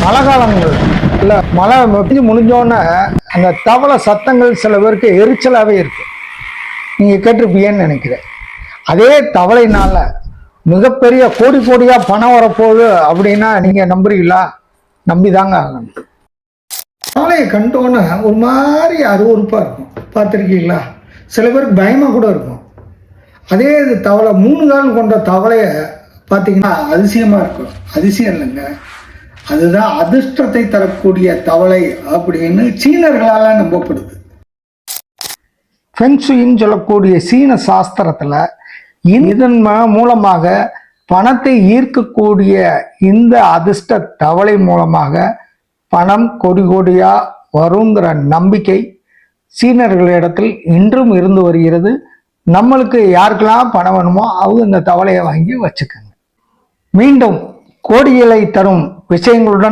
மழை காலங்கள் இல்லை, மழை பெஞ்சு முடிஞ்சோடனே அந்த தவளை சத்தங்கள் சில பேருக்கு எரிச்சலாகவே இருக்கு. நீங்கள் கேட்டிருப்பீங்கன்னு நினைக்கிறேன். அதே தவளைனால மிகப்பெரிய கோடி கோடியாக பணம் வரப்போகுது அப்படின்னா நீங்கள் நம்புறீங்களா? நம்பிதாங்க ஆகணும். தவளையை கண்டோன்னே ஒரு மாதிரி அருவறுப்பாக இருக்கும், பார்த்துருக்கீங்களா? சில பேருக்கு பயமாக கூட இருக்கும். அதே இது தவளை 3 கால் கொண்ட தவளையை பார்த்தீங்கன்னா அதிசயமாக இருக்கும். அதிசயம் இல்லைங்க, அதுதான் அதிர்ஷ்டத்தை தரக்கூடிய தவளை அப்படின்னு சீனர்களால் நம்பப்படுது. ஃபெங்ஷுயின்னு சொல்லக்கூடிய சீன சாஸ்திரத்தில் இதன் மூலமாக பணத்தை ஈர்க்கக்கூடிய இந்த அதிர்ஷ்ட தவளை மூலமாக பணம் கொடி கோடியாக வருங்கிற நம்பிக்கை சீனர்களிடத்தில் இன்றும் இருந்து வருகிறது. நம்மளுக்கு யாருக்கெல்லாம் பணம் வேணுமோ அவங்க இந்த தவளையை வாங்கி வச்சுக்கோங்க. மீண்டும் கோடிகளை தரும் விஷயங்களுடன்